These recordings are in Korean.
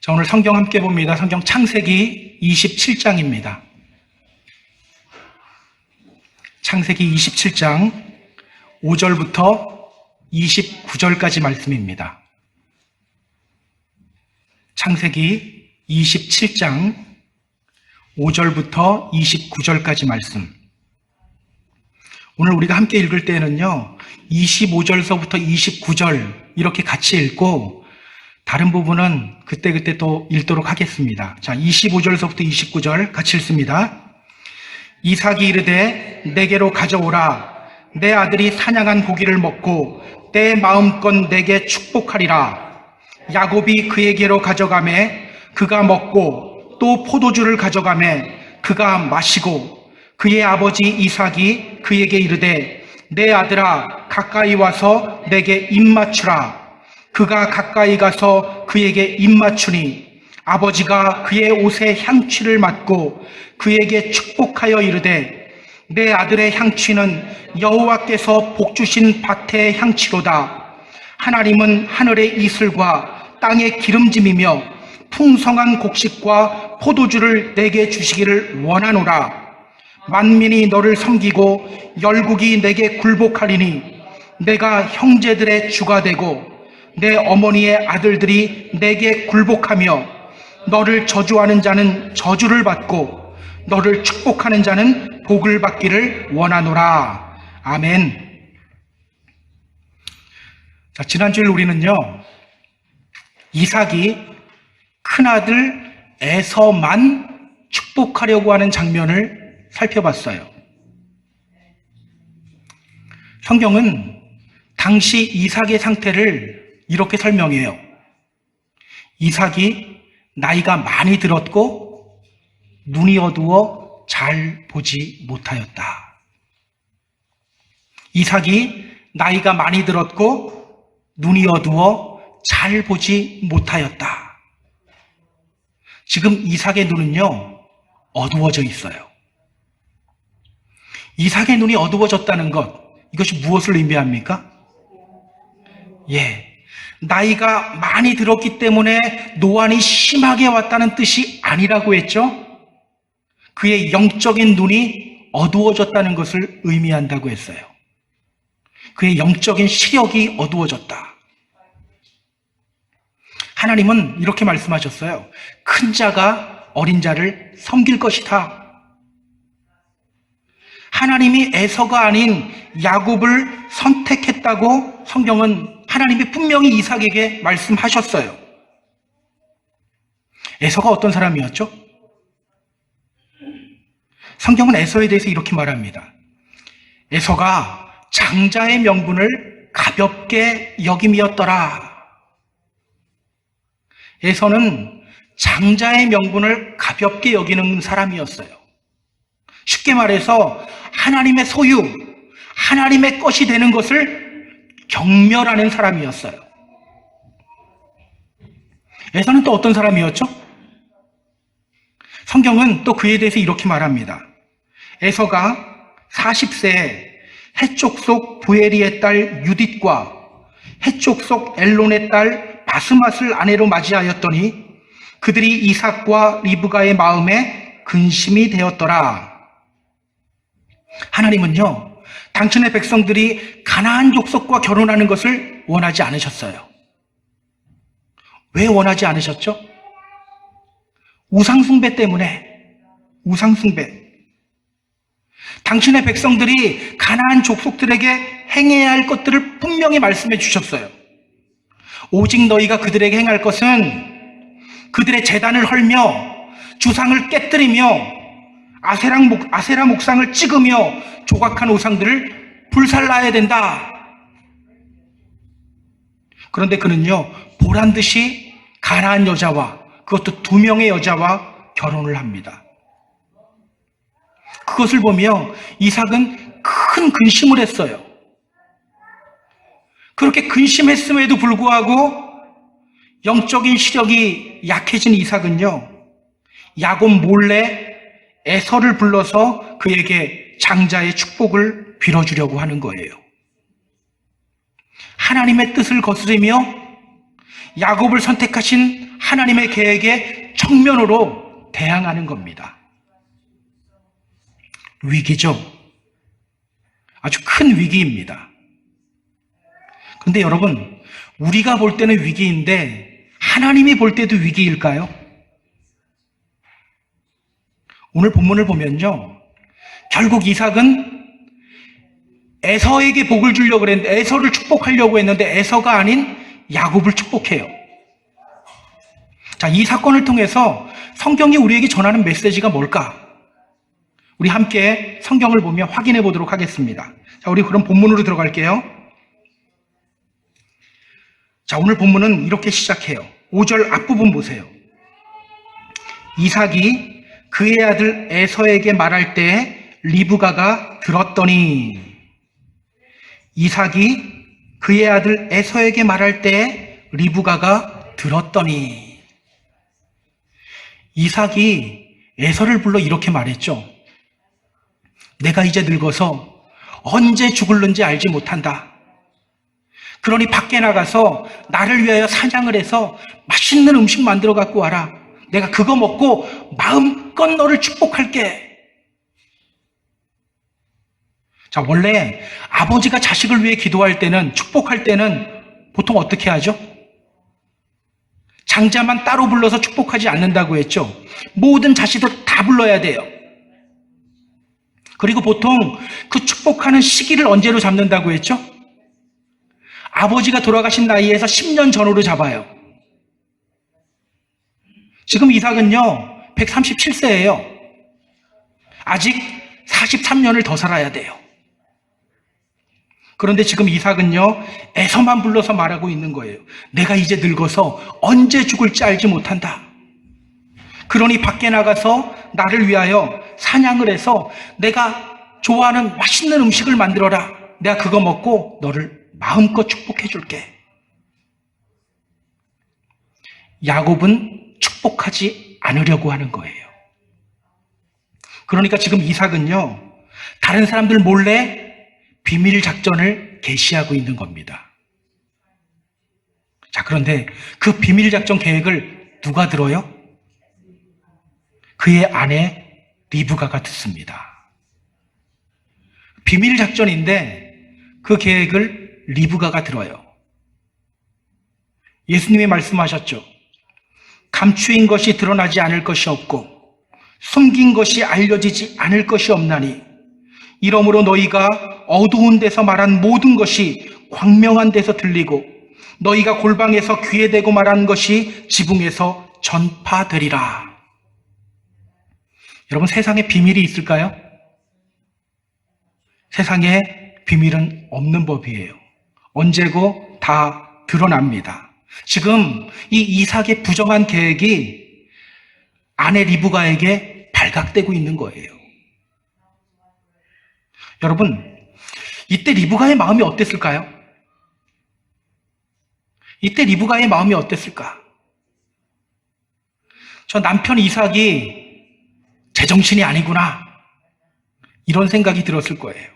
자, 오늘 성경 함께 봅니다. 성경 창세기 27장입니다. 창세기 27장 5절부터 29절까지 말씀입니다. 창세기 27장 5절부터 29절까지 말씀. 오늘 우리가 함께 읽을 때는요, 25절서부터 29절 이렇게 같이 읽고 다른 부분은 그때그때 또 읽도록 하겠습니다. 자, 25절서부터 29절 같이 읽습니다. 이삭이 이르되 내게로 가져오라. 내 아들이 사냥한 고기를 먹고 내 마음껏 내게 축복하리라. 야곱이 그에게로 가져가매 그가 먹고 또 포도주를 가져가매 그가 마시고 그의 아버지 이삭이 그에게 이르되 내 아들아 가까이 와서 내게 입 맞추라. 그가 가까이 가서 그에게 입 맞추니 아버지가 그의 옷에 향취를 맡고 그에게 축복하여 이르되 내 아들의 향취는 여호와께서 복주신 밭의 향취로다. 하나님은 하늘의 이슬과 땅의 기름짐이며 풍성한 곡식과 포도주를 내게 주시기를 원하노라. 만민이 너를 섬기고 열국이 내게 굴복하리니 내가 형제들의 주가 되고 내 어머니의 아들들이 내게 굴복하며 너를 저주하는 자는 저주를 받고 너를 축복하는 자는 복을 받기를 원하노라. 아멘. 자, 지난주에 우리는요, 이삭이 큰아들 에서만 축복하려고 하는 장면을 살펴봤어요. 성경은 당시 이삭의 상태를 이렇게 설명해요. 이삭이 나이가 많이 들었고 눈이 어두워 잘 보지 못하였다. 이삭이 나이가 많이 들었고 눈이 어두워 잘 보지 못하였다. 지금 이삭의 눈은요, 어두워져 있어요. 이삭의 눈이 어두워졌다는 것, 이것이 무엇을 의미합니까? 나이가 많이 들었기 때문에 노안이 심하게 왔다는 뜻이 아니라고 했죠? 그의 영적인 눈이 어두워졌다는 것을 의미한다고 했어요. 그의 영적인 시력이 어두워졌다. 하나님은 이렇게 말씀하셨어요. 큰 자가 어린 자를 섬길 것이다. 하나님이 에서가 아닌 야곱을 선택했다고 성경은 하나님이 분명히 이삭에게 말씀하셨어요. 에서가 어떤 사람이었죠? 성경은 에서에 대해서 이렇게 말합니다. 에서가 장자의 명분을 가볍게 여김이었더라. 에서는 장자의 명분을 가볍게 여기는 사람이었어요. 쉽게 말해서 하나님의 소유, 하나님의 것이 되는 것을 경멸하는 사람이었어요. 에서는 또 어떤 사람이었죠? 성경은 또 그에 대해서 이렇게 말합니다. 에서가 40세에 해쪽 속 부에리의 딸 유딧과 해쪽 속 엘론의 딸 바스맛을 아내로 맞이하였더니 그들이 이삭과 리브가의 마음에 근심이 되었더라. 하나님은요, 당신의 백성들이 가나안 족속과 결혼하는 것을 원하지 않으셨어요. 왜 원하지 않으셨죠? 우상숭배 때문에. 우상숭배. 당신의 백성들이 가나안 족속들에게 행해야 할 것들을 분명히 말씀해 주셨어요. 오직 너희가 그들에게 행할 것은 그들의 제단을 헐며 주상을 깨뜨리며 아세라 목상을 찍으며 조각한 우상들을 불살라야 된다. 그런데 그는요, 보란듯이 가나안 여자와, 그것도 2명의 여자와 결혼을 합니다. 그것을 보며 이삭은 큰 근심을 했어요. 그렇게 근심했음에도 불구하고 영적인 시력이 약해진 이삭은요, 야곱 몰래 에서를 불러서 그에게 장자의 축복을 빌어주려고 하는 거예요. 하나님의 뜻을 거스르며 야곱을 선택하신 하나님의 계획에 정면으로 대항하는 겁니다. 위기죠. 아주 큰 위기입니다. 그런데 여러분, 우리가 볼 때는 위기인데 하나님이 볼 때도 위기일까요? 오늘 본문을 보면요, 결국 이삭은 에서에게 복을 주려고 그랬는데, 에서를 축복하려고 했는데 에서가 아닌 야곱을 축복해요. 자, 이 사건을 통해서 성경이 우리에게 전하는 메시지가 뭘까? 우리 함께 성경을 보며 확인해 보도록 하겠습니다. 자, 우리 그럼 본문으로 들어갈게요. 자, 오늘 본문은 이렇게 시작해요. 5절 앞부분 보세요. 이삭이 그의 아들 에서에게 말할 때 리브가가 들었더니, 이삭이 그의 아들 에서에게 말할 때 리브가가 들었더니, 이삭이 에서를 불러 이렇게 말했죠. 내가 이제 늙어서 언제 죽을는지 알지 못한다. 그러니 밖에 나가서 나를 위하여 사냥을 해서 맛있는 음식 만들어 갖고 와라. 내가 그거 먹고 마음껏 너를 축복할게. 자, 원래 아버지가 자식을 위해 기도할 때는, 축복할 때는 보통 어떻게 하죠? 장자만 따로 불러서 축복하지 않는다고 했죠. 모든 자식들 다 불러야 돼요. 그리고 보통 그 축복하는 시기를 언제로 잡는다고 했죠? 아버지가 돌아가신 나이에서 10년 전으로 잡아요. 지금 이삭은요 137세예요. 아직 43년을 더 살아야 돼요. 그런데 지금 이삭은요 에서만 불러서 말하고 있는 거예요. 내가 이제 늙어서 언제 죽을지 알지 못한다. 그러니 밖에 나가서 나를 위하여 사냥을 해서 내가 좋아하는 맛있는 음식을 만들어라. 내가 그거 먹고 너를 마음껏 축복해 줄게. 야곱은 축복하지 않으려고 하는 거예요. 그러니까 지금 이삭은요 다른 사람들 몰래 비밀 작전을 개시하고 있는 겁니다. 자, 그런데 그 비밀 작전 계획을 누가 들어요? 그의 아내 리브가가 듣습니다. 비밀 작전인데 그 계획을 리브가가 들어요. 예수님이 말씀하셨죠. 감추인 것이 드러나지 않을 것이 없고 숨긴 것이 알려지지 않을 것이 없나니 이러므로 너희가 어두운 데서 말한 모든 것이 광명한 데서 들리고 너희가 골방에서 귀에 대고 말한 것이 지붕에서 전파되리라. 여러분, 세상에 비밀이 있을까요? 세상에 비밀은 없는 법이에요. 언제고 다 드러납니다. 지금 이 이삭의 부정한 계획이 아내 리브가에게 발각되고 있는 거예요. 여러분, 이때 리브가의 마음이 어땠을까요? 이때 리브가의 마음이 어땠을까? 저 남편 이삭이 제정신이 아니구나, 이런 생각이 들었을 거예요.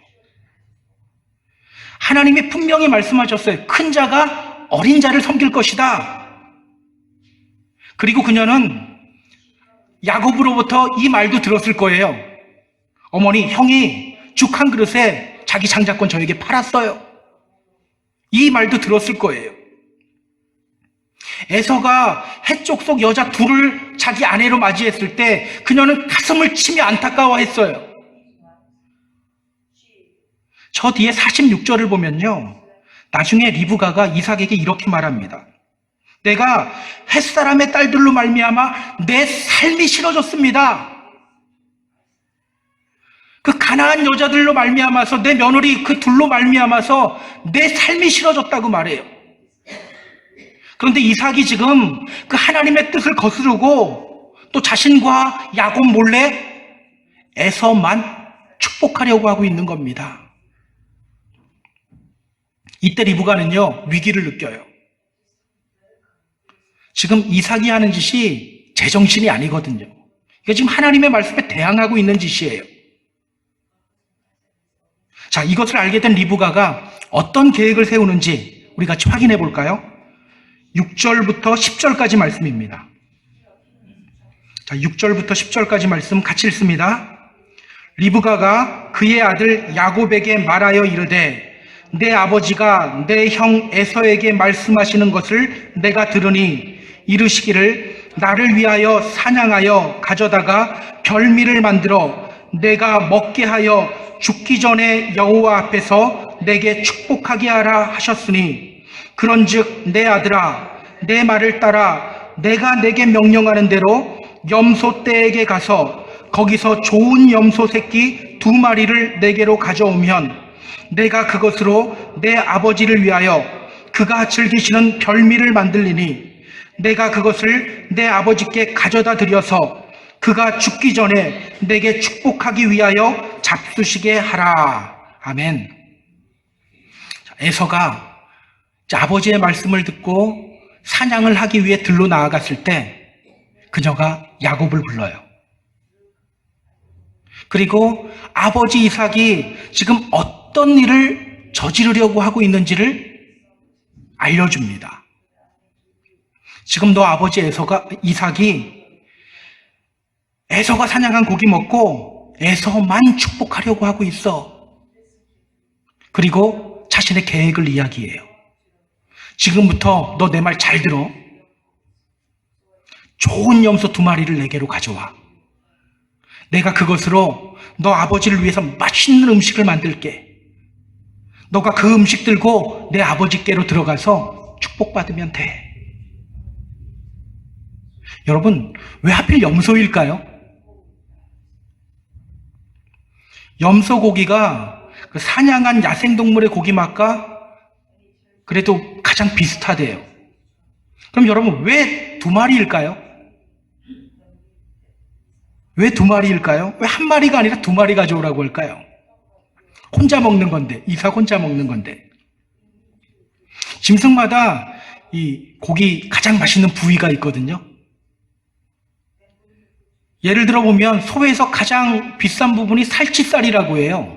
하나님이 분명히 말씀하셨어요. 큰 자가 어린 자를 섬길 것이다. 그리고 그녀는 야곱으로부터 이 말도 들었을 거예요. 어머니, 형이 죽 한 그릇에 자기 장자권 저에게 팔았어요. 이 말도 들었을 거예요. 에서가 해쪽 속 여자 둘을 자기 아내로 맞이했을 때 그녀는 가슴을 치며 안타까워했어요. 저 뒤에 46절을 보면요, 나중에 리브가가 이삭에게 이렇게 말합니다. 내가 햇사람의 딸들로 말미암아 내 삶이 싫어졌습니다. 그 가나안 여자들로 말미암아서, 내 며느리 그 둘로 말미암아서 내 삶이 싫어졌다고 말해요. 그런데 이삭이 지금 그 하나님의 뜻을 거스르고 또 자신과 야곱 몰래 에서만 축복하려고 하고 있는 겁니다. 이때 리브가는요 위기를 느껴요. 지금 이삭이 하는 짓이 제정신이 아니거든요. 이게 지금 하나님의 말씀에 대항하고 있는 짓이에요. 자, 이것을 알게 된 리브가가 어떤 계획을 세우는지 우리 같이 확인해 볼까요? 6절부터 10절까지 말씀입니다. 자, 6절부터 10절까지 말씀 같이 읽습니다. 리브가가 그의 아들 야곱에게 말하여 이르되 내 아버지가 내 형 에서에게 말씀하시는 것을 내가 들으니 이르시기를 나를 위하여 사냥하여 가져다가 별미를 만들어 내가 먹게 하여 죽기 전에 여호와 앞에서 내게 축복하게 하라 하셨으니 그런즉 내 아들아 내 말을 따라 내가 내게 명령하는 대로 염소 떼에게 가서 거기서 좋은 염소 새끼 2마리를 내게로 가져오면 내가 그것으로 내 아버지를 위하여 그가 즐기시는 별미를 만들리니 내가 그것을 내 아버지께 가져다 드려서 그가 죽기 전에 내게 축복하기 위하여 잡수시게 하라. 아멘. 에서가 아버지의 말씀을 듣고 사냥을 하기 위해 들로 나아갔을 때 그녀가 야곱을 불러요. 그리고 아버지 이삭이 지금 어떤 일을 저지르려고 하고 있는지를 알려줍니다. 지금 너 아버지 이삭이 에서가 사냥한 고기 먹고 에서만 축복하려고 하고 있어. 그리고 자신의 계획을 이야기해요. 지금부터 너 내 말 잘 들어. 좋은 염소 2마리를 내게로 가져와. 내가 그것으로 너 아버지를 위해서 맛있는 음식을 만들게. 너가 그 음식 들고 내 아버지께로 들어가서 축복받으면 돼. 여러분, 왜 하필 염소일까요? 염소 고기가 그 사냥한 야생동물의 고기 맛과 그래도 가장 비슷하대요. 그럼 여러분, 왜 2마리일까요? 왜 2마리일까요? 왜 1마리가 아니라 2마리 가져오라고 할까요? 혼자 먹는 건데, 이삭 혼자 먹는 건데. 짐승마다 이 고기 가장 맛있는 부위가 있거든요. 예를 들어 보면 소에서 가장 비싼 부분이 살치살이라고 해요.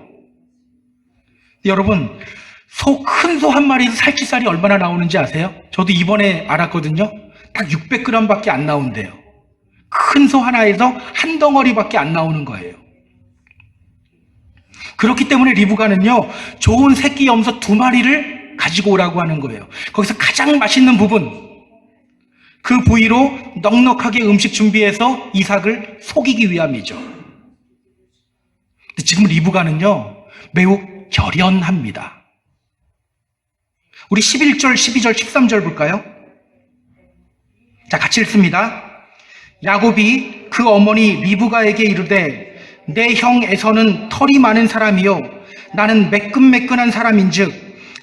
여러분, 큰 소 1마리에서 살치살이 얼마나 나오는지 아세요? 저도 이번에 알았거든요. 딱 600g밖에 안 나온대요. 큰 소 하나에서 한 덩어리밖에 안 나오는 거예요. 그렇기 때문에 리브가는요, 좋은 새끼 염소 2마리를 가지고 오라고 하는 거예요. 거기서 가장 맛있는 부분, 그 부위로 넉넉하게 음식 준비해서 이삭을 속이기 위함이죠. 근데 지금 리브가는요, 매우 결연합니다. 우리 11절, 12절, 13절 볼까요? 자, 같이 읽습니다. 야곱이 그 어머니 리브가에게 이르되 내 형 에서는 털이 많은 사람이요 나는 매끈매끈한 사람인즉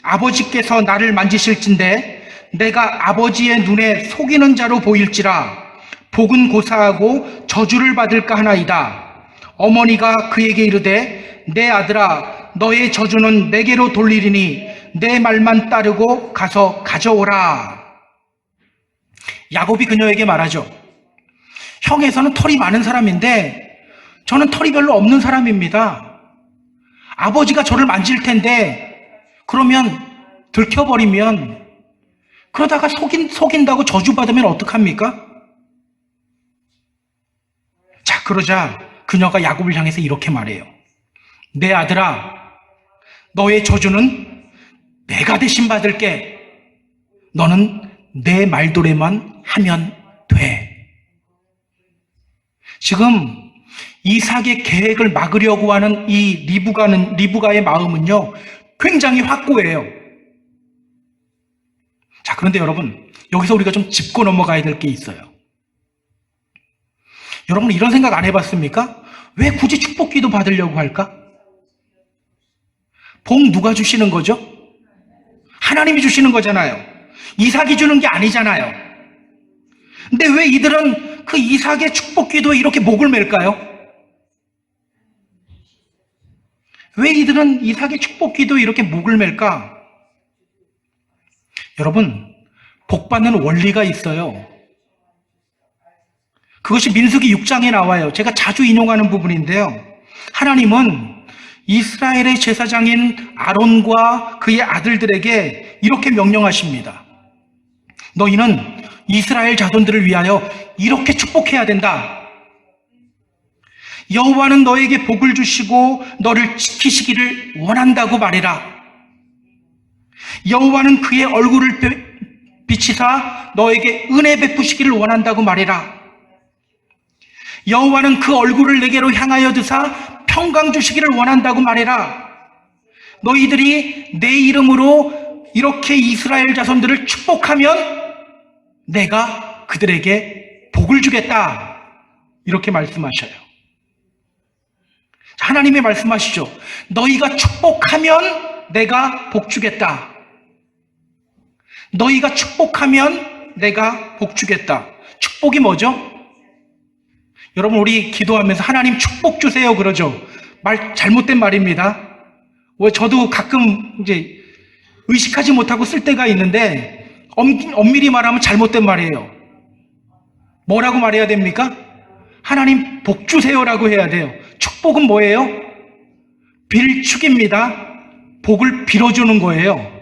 아버지께서 나를 만지실진대 내가 아버지의 눈에 속이는 자로 보일지라 복은 고사하고 저주를 받을까 하나이다. 어머니가 그에게 이르되 내 아들아 너의 저주는 내게로 돌리리니 내 말만 따르고 가서 가져오라. 야곱이 그녀에게 말하죠. 형에서는 털이 많은 사람인데 저는 털이 별로 없는 사람입니다. 아버지가 저를 만질 텐데 그러면 들켜버리면 그러다가 속인다고 저주받으면 어떡합니까? 자, 그러자 그녀가 야곱을 향해서 이렇게 말해요. 내 아들아, 너의 저주는 내가 대신 받을게. 너는 내 말도래만 하면 돼. 지금 이삭의 계획을 막으려고 하는 이 리브가의 마음은요, 굉장히 확고해요. 자, 그런데 여러분, 여기서 우리가 좀 짚고 넘어가야 될 게 있어요. 여러분, 이런 생각 안 해봤습니까? 왜 굳이 축복기도 받으려고 할까? 복 누가 주시는 거죠? 하나님이 주시는 거잖아요. 이삭이 주는 게 아니잖아요. 근데 왜 이들은 그 이삭의 축복기도에 이렇게 목을 맬까요? 왜 이들은 이삭의 축복기도에 이렇게 목을 맬까? 여러분, 복받는 원리가 있어요. 그것이 민수기 6장에 나와요. 제가 자주 인용하는 부분인데요. 하나님은 이스라엘의 제사장인 아론과 그의 아들들에게 이렇게 명령하십니다. 너희는 이스라엘 자손들을 위하여 이렇게 축복해야 된다. 여호와는 너에게 복을 주시고 너를 지키시기를 원한다고 말해라. 여호와는 그의 얼굴을 비치사 너에게 은혜 베푸시기를 원한다고 말해라. 여호와는 그 얼굴을 내게로 향하여 드사 평강 주시기를 원한다고 말해라. 너희들이 내 이름으로 이렇게 이스라엘 자손들을 축복하면 내가 그들에게 복을 주겠다. 이렇게 말씀하셔요. 하나님이 말씀하시죠. 너희가 축복하면 내가 복 주겠다. 너희가 축복하면 내가 복 주겠다. 축복이 뭐죠? 여러분, 우리 기도하면서 하나님 축복 주세요 그러죠. 말 잘못된 말입니다. 왜 저도 가끔 이제 의식하지 못하고 쓸 때가 있는데 엄밀히 말하면 잘못된 말이에요. 뭐라고 말해야 됩니까? 하나님 복 주세요라고 해야 돼요. 축복은 뭐예요? 빌축입니다. 복을 빌어주는 거예요.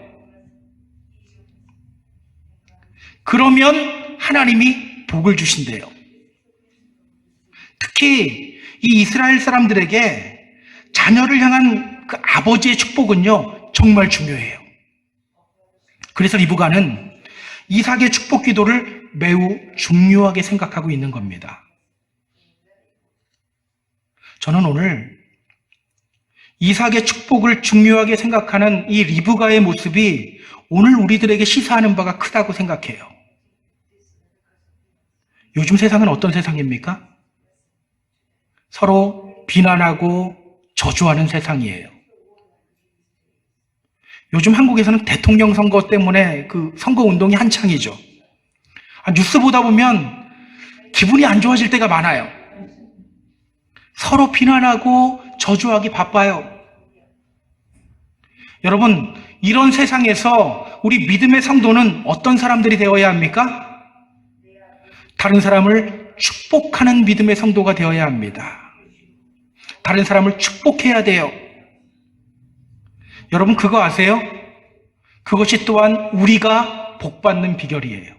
그러면 하나님이 복을 주신대요. 특히 이 이스라엘 사람들에게 자녀를 향한 그 아버지의 축복은요, 정말 중요해요. 그래서 리브가는 이삭의 축복 기도를 매우 중요하게 생각하고 있는 겁니다. 저는 오늘 이삭의 축복을 중요하게 생각하는 이 리브가의 모습이 오늘 우리들에게 시사하는 바가 크다고 생각해요. 요즘 세상은 어떤 세상입니까? 서로 비난하고 저주하는 세상이에요. 요즘 한국에서는 대통령 선거 때문에 그 선거 운동이 한창이죠. 뉴스 보다 보면 기분이 안 좋아질 때가 많아요. 서로 비난하고 저주하기 바빠요. 여러분, 이런 세상에서 우리 믿음의 성도는 어떤 사람들이 되어야 합니까? 다른 사람을 축복하는 믿음의 성도가 되어야 합니다. 다른 사람을 축복해야 돼요. 여러분, 그거 아세요? 그것이 또한 우리가 복받는 비결이에요.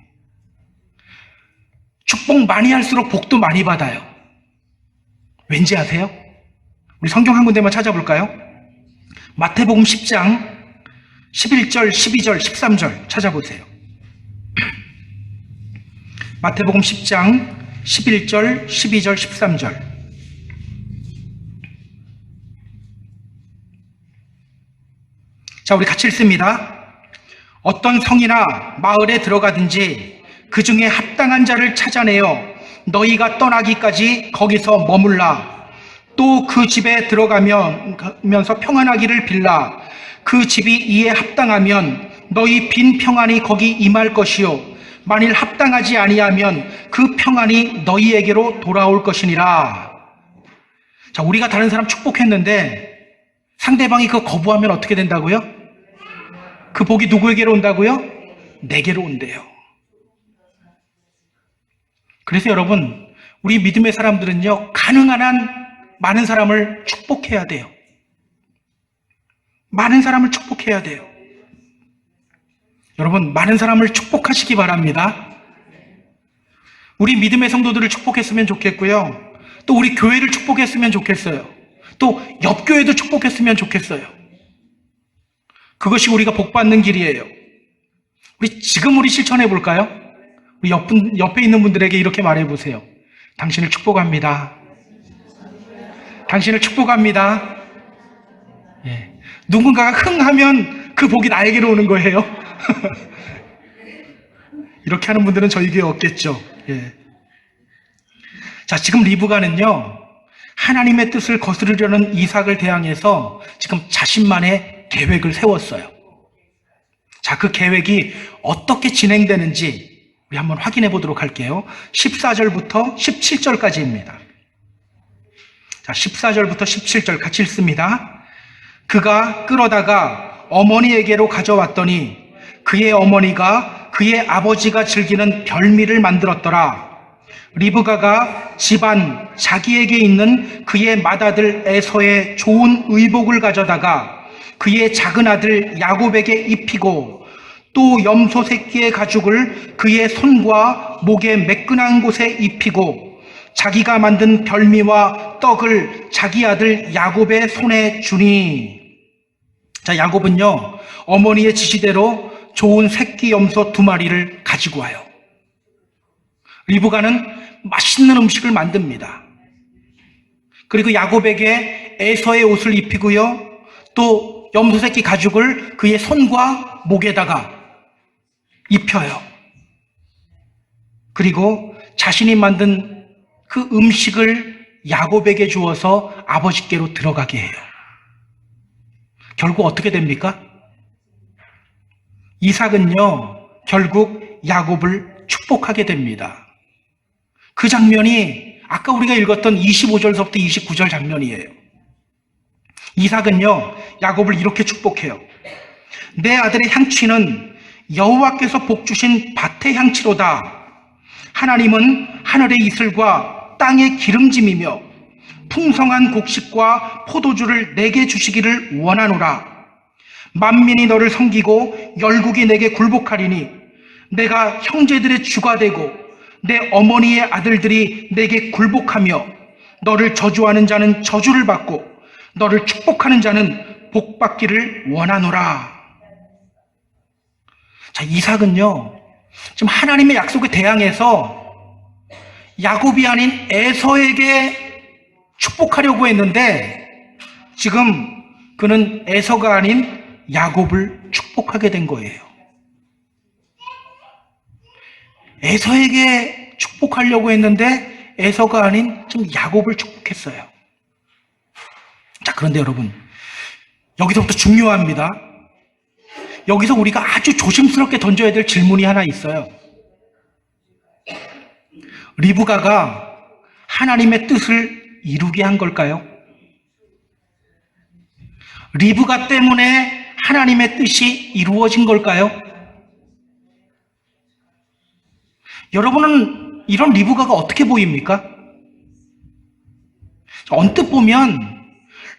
축복 많이 할수록 복도 많이 받아요. 왠지 아세요? 우리 성경 한 군데만 찾아볼까요? 마태복음 10장 11절, 12절, 13절 찾아보세요. 마태복음 10장 11절, 12절, 13절. 자, 우리 같이 읽습니다. 어떤 성이나 마을에 들어가든지 그 중에 합당한 자를 찾아내어 너희가 떠나기까지 거기서 머물라. 또 그 집에 들어가면서 평안하기를 빌라. 그 집이 이에 합당하면 너희 빈 평안이 거기 임할 것이요, 만일 합당하지 아니하면 그 평안이 너희에게로 돌아올 것이니라. 자, 우리가 다른 사람 축복했는데 상대방이 그거 거부하면 어떻게 된다고요? 그 복이 누구에게로 온다고요? 내게로 온대요. 그래서 여러분, 우리 믿음의 사람들은요, 가능한 한 많은 사람을 축복해야 돼요. 많은 사람을 축복해야 돼요. 여러분, 많은 사람을 축복하시기 바랍니다. 우리 믿음의 성도들을 축복했으면 좋겠고요. 또 우리 교회를 축복했으면 좋겠어요. 또 옆 교회도 축복했으면 좋겠어요. 그것이 우리가 복받는 길이에요. 우리 실천해 볼까요? 우리 옆에 있는 분들에게 이렇게 말해 보세요. 당신을 축복합니다. 당신을 축복합니다. 예. 누군가가 흥하면 그 복이 나에게로 오는 거예요. 이렇게 하는 분들은 저희 교회에 없겠죠. 예. 자, 지금 리브가는요, 하나님의 뜻을 거스르려는 이삭을 대항해서 지금 자신만의 계획을 세웠어요. 자, 그 계획이 어떻게 진행되는지 우리 한번 확인해 보도록 할게요. 14절부터 17절까지입니다. 자, 14절부터 17절 같이 읽습니다. 그가 끌어다가 어머니에게로 가져왔더니 그의 어머니가 그의 아버지가 즐기는 별미를 만들었더라. 리브가가 집안 자기에게 있는 그의 맏아들 에서의 좋은 의복을 가져다가 그의 작은 아들 야곱에게 입히고 또 염소 새끼의 가죽을 그의 손과 목의 매끈한 곳에 입히고 자기가 만든 별미와 떡을 자기 아들 야곱의 손에 주니. 자, 야곱은요, 어머니의 지시대로 좋은 새끼 염소 2마리를 가지고 와요. 리브가는 맛있는 음식을 만듭니다. 그리고 야곱에게 에서의 옷을 입히고요, 또 염소 새끼 가죽을 그의 손과 목에다가 입혀요. 그리고 자신이 만든 그 음식을 야곱에게 주어서 아버지께로 들어가게 해요. 결국 어떻게 됩니까? 이삭은요, 결국 야곱을 축복하게 됩니다. 그 장면이 아까 우리가 읽었던 25절서부터 29절 장면이에요. 이삭은요, 야곱을 이렇게 축복해요. 내 아들의 향취는 여호와께서 복주신 밭의 향취로다. 하나님은 하늘의 이슬과 땅의 기름짐이며 풍성한 곡식과 포도주를 내게 주시기를 원하노라. 만민이 너를 섬기고 열국이 내게 굴복하리니 내가 형제들의 주가 되고 내 어머니의 아들들이 내게 굴복하며 너를 저주하는 자는 저주를 받고 너를 축복하는 자는 복받기를 원하노라. 자, 이삭은요, 지금 하나님의 약속에 대항해서 야곱이 아닌 에서에게 축복하려고 했는데 지금 그는 에서가 아닌 야곱을 축복하게 된 거예요. 에서에게 축복하려고 했는데 에서가 아닌 지금 야곱을 축복했어요. 자, 그런데 여러분, 여기서부터 중요합니다. 여기서 우리가 아주 조심스럽게 던져야 될 질문이 하나 있어요. 리브가가 하나님의 뜻을 이루게 한 걸까요? 리브가 때문에 하나님의 뜻이 이루어진 걸까요? 여러분은 이런 리브가가 어떻게 보입니까? 언뜻 보면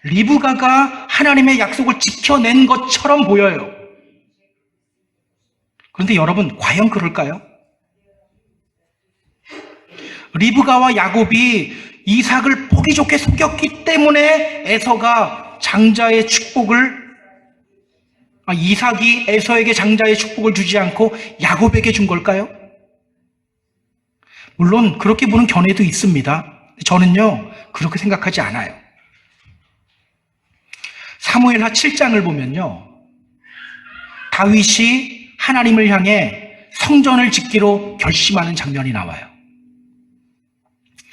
리브가가 하나님의 약속을 지켜낸 것처럼 보여요. 그런데 여러분, 과연 그럴까요? 리브가와 야곱이 이삭을 보기 좋게 속였기 때문에 에서가 장자의 축복을, 이삭이 에서에게 장자의 축복을 주지 않고 야곱에게 준 걸까요? 물론 그렇게 보는 견해도 있습니다. 저는요, 그렇게 생각하지 않아요. 사무엘하 7장을 보면요, 다윗이 하나님을 향해 성전을 짓기로 결심하는 장면이 나와요.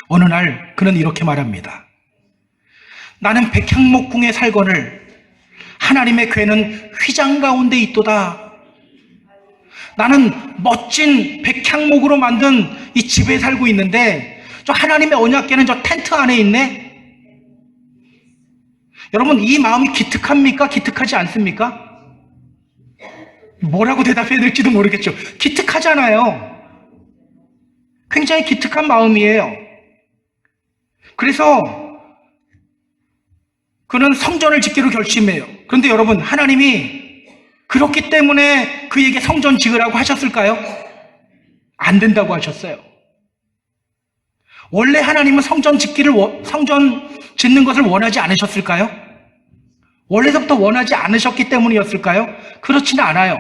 어느 날 그는 이렇게 말합니다. 나는 백향목궁에 살거늘 하나님의 궤는 휘장 가운데 있도다. 나는 멋진 백향목으로 만든 이 집에 살고 있는데 저 하나님의 언약궤는 저 텐트 안에 있네. 여러분, 이 마음이 기특합니까? 기특하지 않습니까? 뭐라고 대답해야 될지도 모르겠죠. 기특하잖아요. 굉장히 기특한 마음이에요. 그래서 그는 성전을 짓기로 결심해요. 그런데 여러분, 하나님이 그렇기 때문에 그에게 성전 지으라고 하셨을까요? 안 된다고 하셨어요. 원래 하나님은 성전 짓는 것을 원하지 않으셨을까요? 원래부터 원하지 않으셨기 때문이었을까요? 그렇지는 않아요.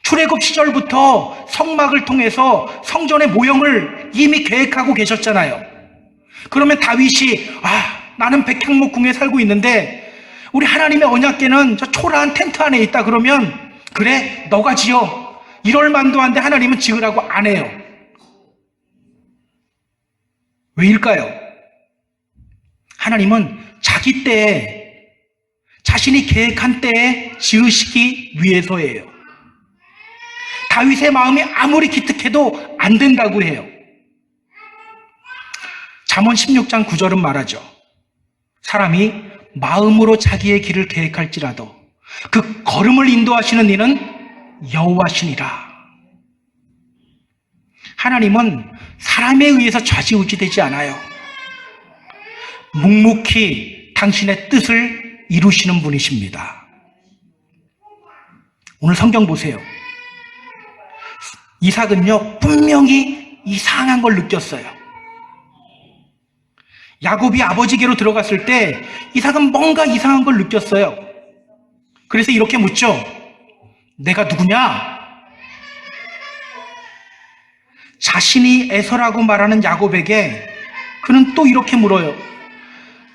출애굽 시절부터 성막을 통해서 성전의 모형을 이미 계획하고 계셨잖아요. 그러면 다윗이 나는 백향목궁에 살고 있는데 우리 하나님의 언약궤는 저 초라한 텐트 안에 있다 그러면 그래, 너가 지어. 이럴 만도 한데 하나님은 지으라고 안 해요. 왜일까요? 하나님은 자기 때에, 자신이 계획한 때에 지으시기 위해서예요. 다윗의 마음이 아무리 기특해도 안 된다고 해요. 잠언 16장 9절은 말하죠. 사람이 마음으로 자기의 길을 계획할지라도 그 걸음을 인도하시는 이는 여호와시니라. 하나님은 사람에 의해서 좌지우지되지 않아요. 묵묵히 당신의 뜻을 이루시는 분이십니다. 오늘 성경 보세요. 이삭은요, 분명히 이상한 걸 느꼈어요. 야곱이 아버지께로 들어갔을 때 이삭은 뭔가 이상한 걸 느꼈어요. 그래서 이렇게 묻죠. 내가 누구냐? 자신이 에서라고 말하는 야곱에게 그는 또 이렇게 물어요.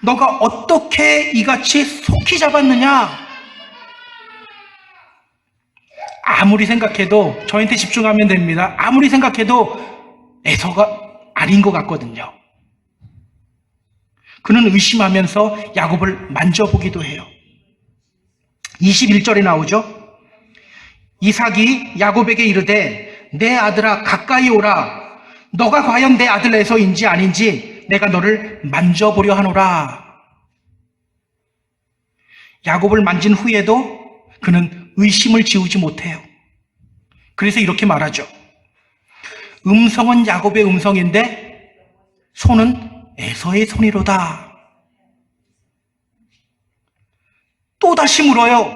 너가 어떻게 이같이 속히 잡았느냐? 아무리 생각해도, 저한테 집중하면 됩니다. 아무리 생각해도 에서가 아닌 것 같거든요. 그는 의심하면서 야곱을 만져보기도 해요. 21절에 나오죠. 이삭이 야곱에게 이르되 내 아들아 가까이 오라. 너가 과연 내 아들 에서인지 아닌지 내가 너를 만져보려 하노라. 야곱을 만진 후에도 그는 의심을 지우지 못해요. 그래서 이렇게 말하죠. 음성은 야곱의 음성인데 손은 에서의 손이로다. 또 다시 물어요.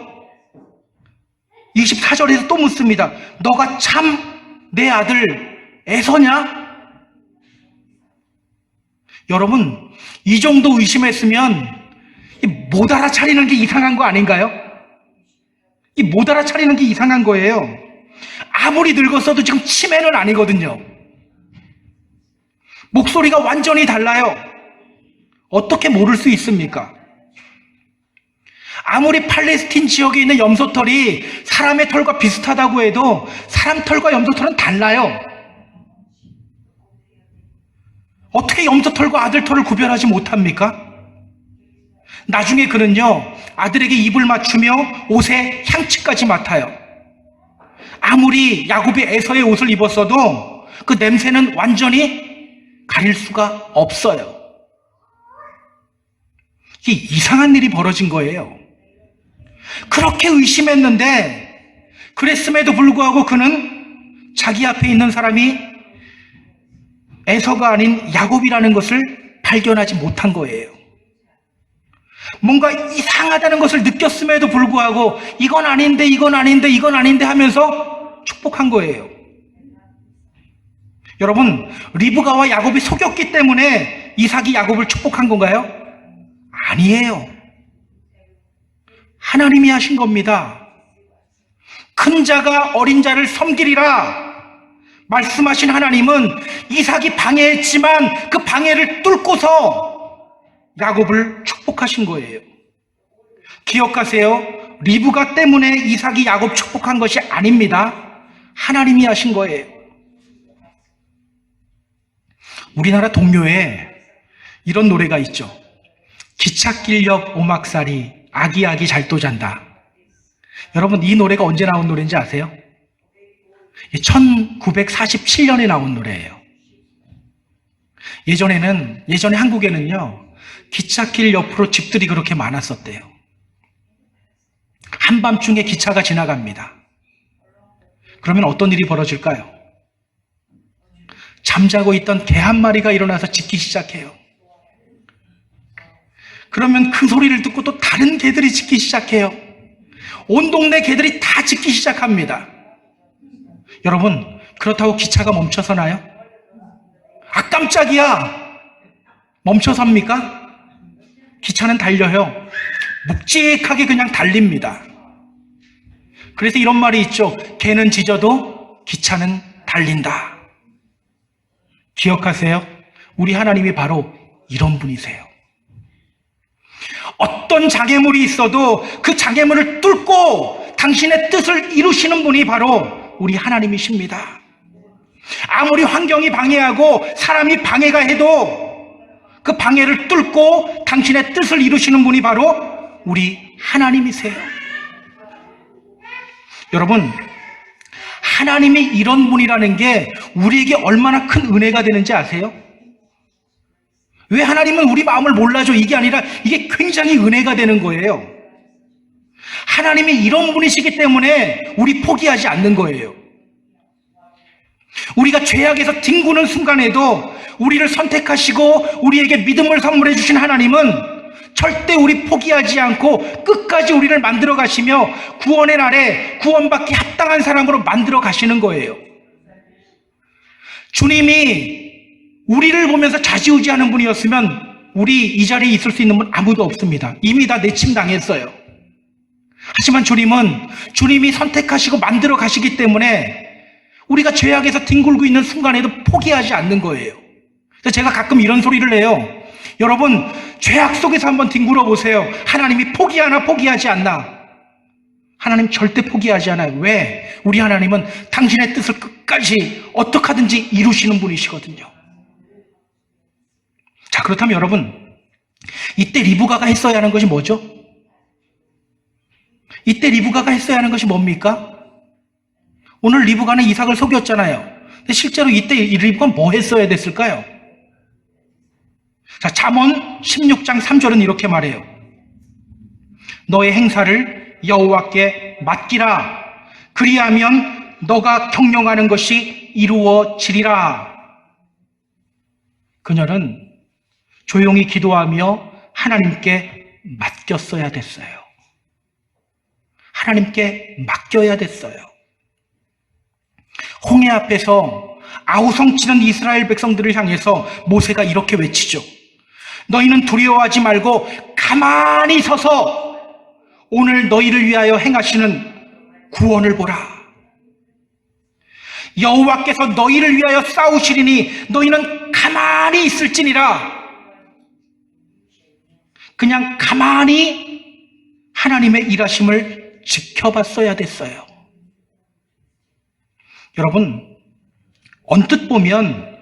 24절에서 또 묻습니다. 너가 참 내 아들 에서냐? 여러분, 이 정도 의심했으면 못 알아차리는 게 이상한 거 아닌가요? 이 못 알아차리는 게 이상한 거예요. 아무리 늙었어도 지금 치매는 아니거든요. 목소리가 완전히 달라요. 어떻게 모를 수 있습니까? 아무리 팔레스틴 지역에 있는 염소털이 사람의 털과 비슷하다고 해도 사람 털과 염소털은 달라요. 어떻게 염소털과 아들 털을 구별하지 못합니까? 나중에 그는요, 아들에게 입을 맞추며 옷에 향취까지 맡아요. 아무리 야곱이 에서의 옷을 입었어도 그 냄새는 완전히 가릴 수가 없어요. 이게 이상한 일이 벌어진 거예요. 그렇게 의심했는데 그랬음에도 불구하고 그는 자기 앞에 있는 사람이 에서가 아닌 야곱이라는 것을 발견하지 못한 거예요. 뭔가 이상하다는 것을 느꼈음에도 불구하고 이건 아닌데 이건 아닌데 이건 아닌데 하면서 축복한 거예요. 여러분, 리브가와 야곱이 속였기 때문에 이삭이 야곱을 축복한 건가요? 아니에요. 하나님이 하신 겁니다. 큰 자가 어린 자를 섬기리라 말씀하신 하나님은 이삭이 방해했지만 그 방해를 뚫고서 야곱을 축복하신 거예요. 기억하세요. 리브가 때문에 이삭이 야곱 축복한 것이 아닙니다. 하나님이 하신 거예요. 우리나라 동요에 이런 노래가 있죠. 기찻길 옆 오막살이 아기아기 잘도 잔다. 여러분, 이 노래가 언제 나온 노래인지 아세요? 1947년에 나온 노래예요. 예전에 한국에는요, 기찻길 옆으로 집들이 그렇게 많았었대요. 한밤중에 기차가 지나갑니다. 그러면 어떤 일이 벌어질까요? 잠자고 있던 개 한 마리가 일어나서 짖기 시작해요. 그러면 그 소리를 듣고 또 다른 개들이 짖기 시작해요. 온 동네 개들이 다 짖기 시작합니다. 여러분, 그렇다고 기차가 멈춰서나요? 아, 깜짝이야! 멈춰섭니까? 기차는 달려요. 묵직하게 그냥 달립니다. 그래서 이런 말이 있죠. 개는 짖어도 기차는 달린다. 기억하세요? 우리 하나님이 바로 이런 분이세요. 어떤 장애물이 있어도 그 장애물을 뚫고 당신의 뜻을 이루시는 분이 바로 우리 하나님이십니다. 아무리 환경이 방해하고 사람이 방해가 해도 그 방해를 뚫고 당신의 뜻을 이루시는 분이 바로 우리 하나님이세요. 여러분, 하나님이 이런 분이라는 게 우리에게 얼마나 큰 은혜가 되는지 아세요? 왜 하나님은 우리 마음을 몰라줘? 이게 아니라 이게 굉장히 은혜가 되는 거예요. 하나님이 이런 분이시기 때문에 우리 포기하지 않는 거예요. 우리가 죄악에서 뒹구는 순간에도 우리를 선택하시고 우리에게 믿음을 선물해 주신 하나님은 절대 우리 포기하지 않고 끝까지 우리를 만들어 가시며 구원의 날에 구원받기 합당한 사람으로 만들어 가시는 거예요. 주님이 우리를 보면서 좌지우지하는 분이었으면 우리 이 자리에 있을 수 있는 분 아무도 없습니다. 이미 다 내침당했어요. 하지만 주님은 주님이 선택하시고 만들어 가시기 때문에 우리가 죄악에서 뒹굴고 있는 순간에도 포기하지 않는 거예요. 그래서 제가 가끔 이런 소리를 해요. 여러분, 죄악 속에서 한번 뒹굴어 보세요. 하나님이 포기하나 포기하지 않나? 하나님 절대 포기하지 않아요. 왜? 우리 하나님은 당신의 뜻을 끝까지 어떻게 하든지 이루시는 분이시거든요. 자, 그렇다면 여러분, 이때 리브가가 했어야 하는 것이 뭐죠? 이때 리브가가 했어야 하는 것이 뭡니까? 오늘 리브가는 이삭을 속였잖아요. 근데 실제로 이때 이 리브가는 뭐 했어야 됐을까요? 자, 잠언 16장 3절은 이렇게 말해요. 너의 행사를 여호와께 맡기라. 그리하면 너가 경영하는 것이 이루어지리라. 그녀는 조용히 기도하며 하나님께 맡겼어야 됐어요. 하나님께 맡겨야 됐어요. 홍해 앞에서 아우성치는 이스라엘 백성들을 향해서 모세가 이렇게 외치죠. 너희는 두려워하지 말고 가만히 서서 오늘 너희를 위하여 행하시는 구원을 보라. 여호와께서 너희를 위하여 싸우시리니 너희는 가만히 있을지니라. 그냥 가만히 하나님의 일하심을 지켜봤어야 됐어요. 여러분, 언뜻 보면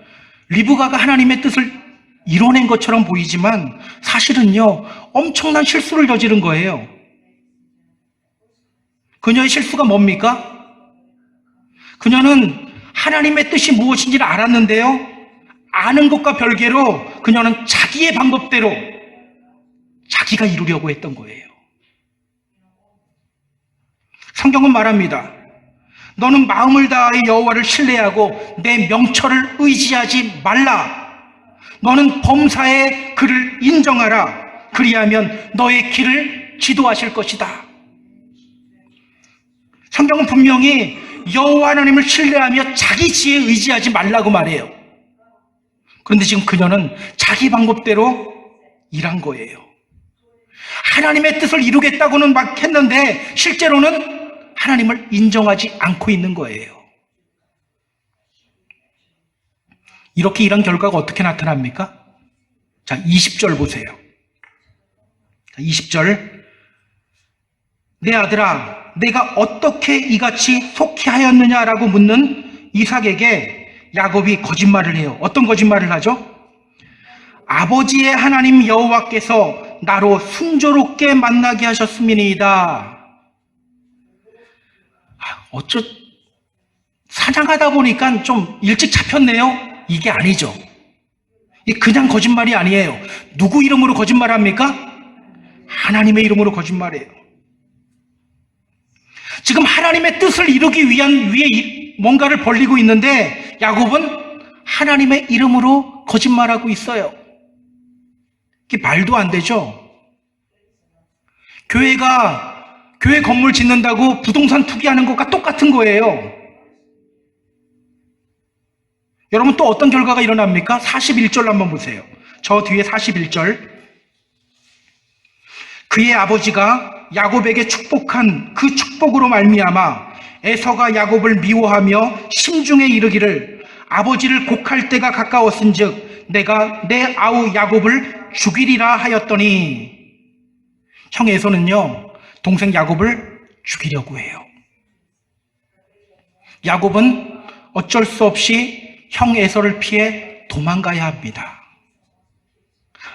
리브가가 하나님의 뜻을 이뤄낸 것처럼 보이지만 사실은요, 엄청난 실수를 저지른 거예요. 그녀의 실수가 뭡니까? 그녀는 하나님의 뜻이 무엇인지를 알았는데요, 아는 것과 별개로 그녀는 자기의 방법대로 자기가 이루려고 했던 거예요. 성경은 말합니다. 너는 마음을 다하여 여호와를 신뢰하고 내 명철을 의지하지 말라. 너는 범사에 그를 인정하라. 그리하면 너의 길을 지도하실 것이다. 성경은 분명히 여호와 하나님을 신뢰하며 자기 지혜에 의지하지 말라고 말해요. 그런데 지금 그녀는 자기 방법대로 일한 거예요. 하나님의 뜻을 이루겠다고는 막 했는데 실제로는 하나님을 인정하지 않고 있는 거예요. 이렇게 일한 결과가 어떻게 나타납니까? 자, 20절 보세요. 20절. 내 아들아, 내가 어떻게 이같이 속히 하였느냐라고 묻는 이삭에게 야곱이 거짓말을 해요. 어떤 거짓말을 하죠? 아버지의 하나님 여호와께서 나로 순조롭게 만나게 하셨음이니이다. 사냥하다 보니까 좀 일찍 잡혔네요. 이게 아니죠. 이게 그냥 거짓말이 아니에요. 누구 이름으로 거짓말합니까? 하나님의 이름으로 거짓말해요. 지금 하나님의 뜻을 이루기 위해 뭔가를 벌리고 있는데 야곱은 하나님의 이름으로 거짓말하고 있어요. 이게 말도 안 되죠. 교회 건물 짓는다고 부동산 투기하는 것과 똑같은 거예요. 여러분, 또 어떤 결과가 일어납니까? 41절 한번 보세요. 저 뒤에 41절. 그의 아버지가 야곱에게 축복한 그 축복으로 말미암아 에서가 야곱을 미워하며 심중에 이르기를 아버지를 곡할 때가 가까웠은즉 내가 내 아우 야곱을 죽이리라 하였더니, 형 에서는요 동생 야곱을 죽이려고 해요. 야곱은 어쩔 수 없이 형 에서를 피해 도망가야 합니다.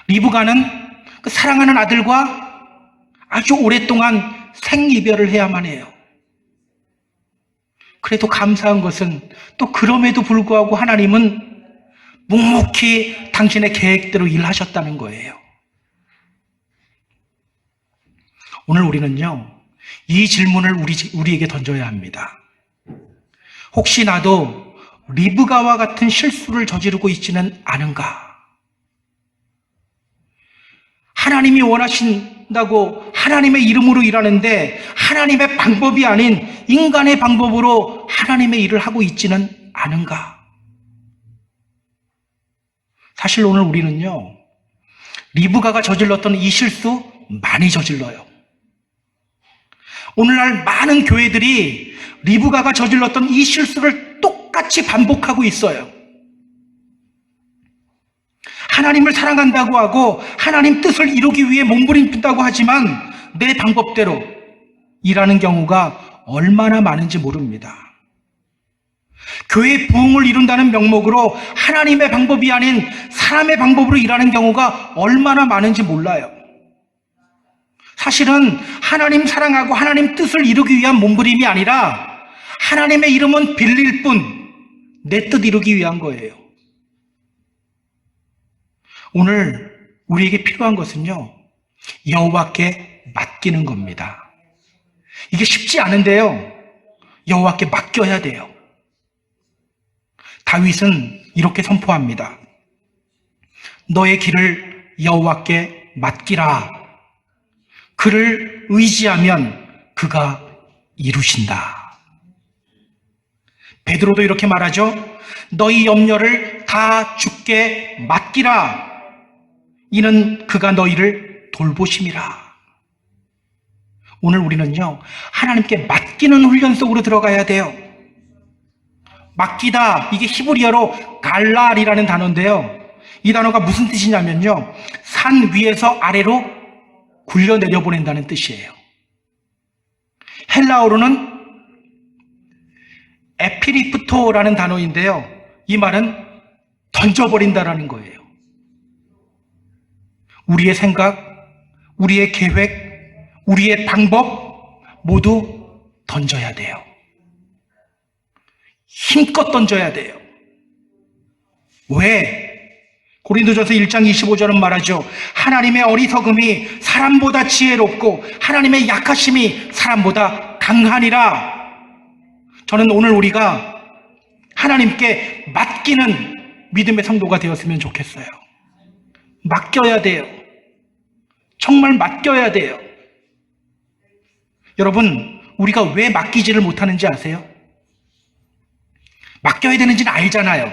리브가는 그 사랑하는 아들과 아주 오랫동안 생이별을 해야만 해요. 그래도 감사한 것은 또 그럼에도 불구하고 하나님은 묵묵히 당신의 계획대로 일하셨다는 거예요. 오늘 우리는요, 이 질문을 우리에게 던져야 합니다. 혹시 나도 리브가와 같은 실수를 저지르고 있지는 않은가? 하나님이 원하신다고 하나님의 이름으로 일하는데 하나님의 방법이 아닌 인간의 방법으로 하나님의 일을 하고 있지는 않은가? 사실 오늘 우리는요, 리브가가 저질렀던 이 실수 많이 저질러요. 오늘날 많은 교회들이 리브가가 저질렀던 이 실수를 똑같이 반복하고 있어요. 하나님을 사랑한다고 하고 하나님 뜻을 이루기 위해 몸부림친다고 하지만 내 방법대로 일하는 경우가 얼마나 많은지 모릅니다. 교회 부흥을 이룬다는 명목으로 하나님의 방법이 아닌 사람의 방법으로 일하는 경우가 얼마나 많은지 몰라요. 사실은 하나님 사랑하고 하나님 뜻을 이루기 위한 몸부림이 아니라 하나님의 이름은 빌릴 뿐 내 뜻 이루기 위한 거예요. 오늘 우리에게 필요한 것은요, 여호와께 맡기는 겁니다. 이게 쉽지 않은데요, 여호와께 맡겨야 돼요. 다윗은 이렇게 선포합니다. 너의 길을 여호와께 맡기라. 그를 의지하면 그가 이루신다. 베드로도 이렇게 말하죠. 너희 염려를 다 주께 맡기라. 이는 그가 너희를 돌보심이라. 오늘 우리는요, 하나님께 맡기는 훈련 속으로 들어가야 돼요. 맡기다, 이게 히브리어로 갈랄이라는 단어인데요, 이 단어가 무슨 뜻이냐면요, 산 위에서 아래로 굴려 내려보낸다는 뜻이에요. 헬라어로는 에피리프토라는 단어인데요, 이 말은 던져버린다라는 거예요. 우리의 생각, 우리의 계획, 우리의 방법 모두 던져야 돼요. 힘껏 던져야 돼요. 왜? 고린도전서 1장 25절은 말하죠. 하나님의 어리석음이 사람보다 지혜롭고 하나님의 약하심이 사람보다 강하니라. 저는 오늘 우리가 하나님께 맡기는 믿음의 성도가 되었으면 좋겠어요. 맡겨야 돼요. 정말 맡겨야 돼요. 여러분, 우리가 왜 맡기지를 못하는지 아세요? 맡겨야 되는지는 알잖아요.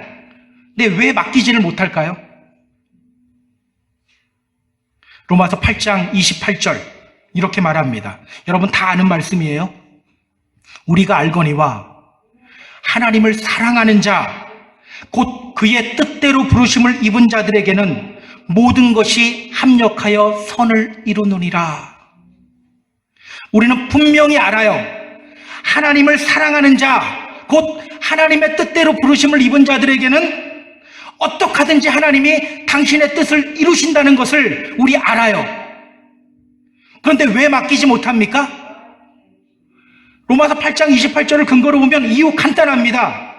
근데 왜 맡기지를 못할까요? 로마서 8장 28절 이렇게 말합니다. 여러분 다 아는 말씀이에요. 우리가 알거니와 하나님을 사랑하는 자, 곧 그의 뜻대로 부르심을 입은 자들에게는 모든 것이 합력하여 선을 이루느니라. 우리는 분명히 알아요. 하나님을 사랑하는 자, 곧 하나님의 뜻대로 부르심을 입은 자들에게는 어떻게 하든지 하나님이 당신의 뜻을 이루신다는 것을 우리 알아요. 그런데 왜 맡기지 못합니까? 로마서 8장 28절을 근거로 보면 이유 간단합니다.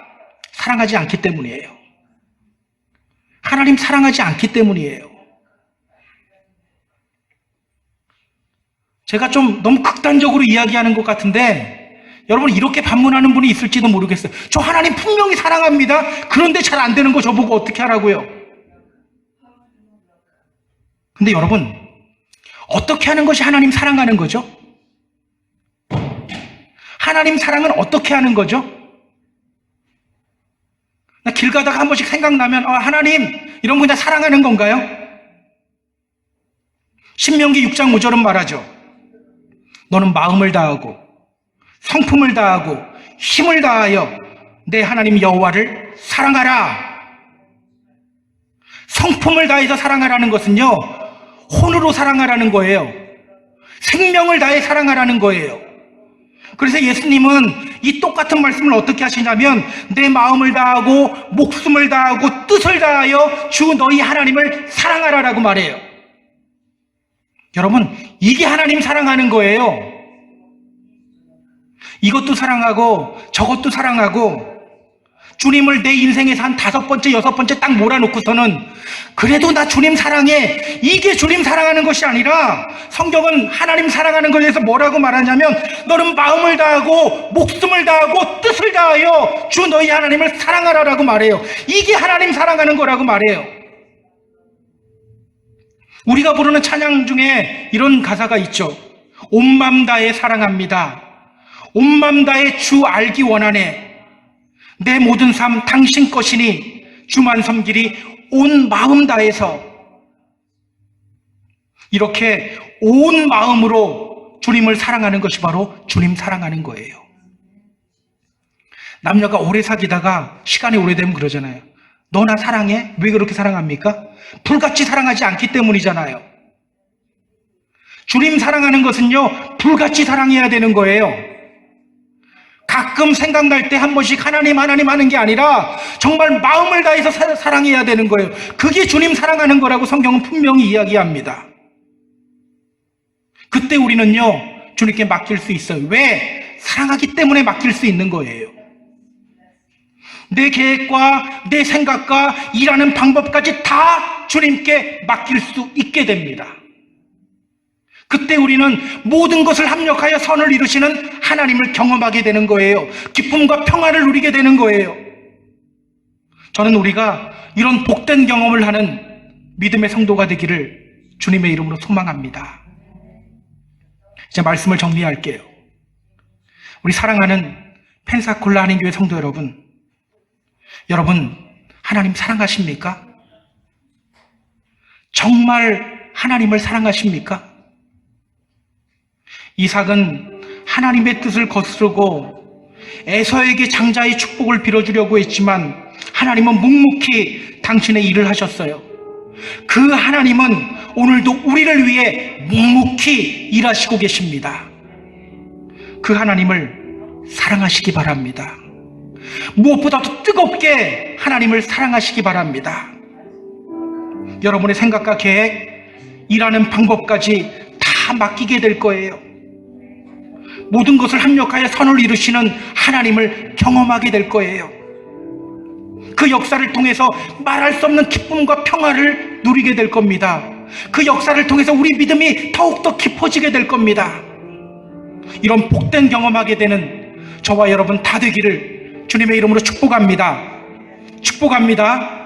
사랑하지 않기 때문이에요. 하나님 사랑하지 않기 때문이에요. 제가 좀 너무 극단적으로 이야기하는 것 같은데 여러분 이렇게 반문하는 분이 있을지도 모르겠어요. 저 하나님 분명히 사랑합니다. 그런데 잘 안 되는 거 저보고 어떻게 하라고요? 근데 여러분, 어떻게 하는 것이 하나님 사랑하는 거죠? 하나님 사랑은 어떻게 하는 거죠? 나 길 가다가 한 번씩 생각나면 하나님 이런 거 그냥 사랑하는 건가요? 신명기 6장 5절은 말하죠. 너는 마음을 다하고 성품을 다하고 힘을 다하여 내 하나님 여호와를 사랑하라. 성품을 다해서 사랑하라는 것은요, 혼으로 사랑하라는 거예요. 생명을 다해 사랑하라는 거예요. 그래서 예수님은 이 똑같은 말씀을 어떻게 하시냐면 내 마음을 다하고 목숨을 다하고 뜻을 다하여 주 너희 하나님을 사랑하라라고 말해요. 여러분, 이게 하나님 사랑하는 거예요. 이것도 사랑하고 저것도 사랑하고 주님을 내 인생에서 한 5번째, 6번째 딱 몰아놓고서는 그래도 나 주님 사랑해. 이게 주님 사랑하는 것이 아니라 성경은 하나님 사랑하는 것에 대해서 뭐라고 말하냐면 너는 마음을 다하고 목숨을 다하고 뜻을 다하여 주 너희 하나님을 사랑하라라고 말해요. 이게 하나님 사랑하는 거라고 말해요. 우리가 부르는 찬양 중에 이런 가사가 있죠. 온 맘 다해 사랑합니다. 온 맘 다해 주 알기 원하네. 내 모든 삶 당신 것이니 주만 섬기리 온 마음 다해서. 이렇게 온 마음으로 주님을 사랑하는 것이 바로 주님 사랑하는 거예요. 남녀가 오래 사귀다가 시간이 오래되면 그러잖아요. 너 나 사랑해? 왜 그렇게 사랑합니까? 불같이 사랑하지 않기 때문이잖아요. 주님 사랑하는 것은요, 불같이 사랑해야 되는 거예요. 가끔 생각날 때 한 번씩 하나님 하는 게 아니라 정말 마음을 다해서 사랑해야 되는 거예요. 그게 주님 사랑하는 거라고 성경은 분명히 이야기합니다. 그때 우리는요, 주님께 맡길 수 있어요. 왜? 사랑하기 때문에 맡길 수 있는 거예요. 내 계획과 내 생각과 일하는 방법까지 다 주님께 맡길 수 있게 됩니다. 그때 우리는 모든 것을 합력하여 선을 이루시는 하나님을 경험하게 되는 거예요. 기쁨과 평화를 누리게 되는 거예요. 저는 우리가 이런 복된 경험을 하는 믿음의 성도가 되기를 주님의 이름으로 소망합니다. 이제 말씀을 정리할게요. 우리 사랑하는 펜사콜라 한인교회 성도 여러분 하나님 사랑하십니까? 정말 하나님을 사랑하십니까? 이삭은 하나님의 뜻을 거스르고 에서에게 장자의 축복을 빌어주려고 했지만 하나님은 묵묵히 당신의 일을 하셨어요. 그 하나님은 오늘도 우리를 위해 묵묵히 일하시고 계십니다. 그 하나님을 사랑하시기 바랍니다. 무엇보다도 뜨겁게 하나님을 사랑하시기 바랍니다. 여러분의 생각과 계획, 일하는 방법까지 다 맡기게 될 거예요. 모든 것을 합력하여 선을 이루시는 하나님을 경험하게 될 거예요. 그 역사를 통해서 말할 수 없는 기쁨과 평화를 누리게 될 겁니다. 그 역사를 통해서 우리 믿음이 더욱더 깊어지게 될 겁니다. 이런 복된 경험하게 되는 저와 여러분 다 되기를 주님의 이름으로 축복합니다. 축복합니다.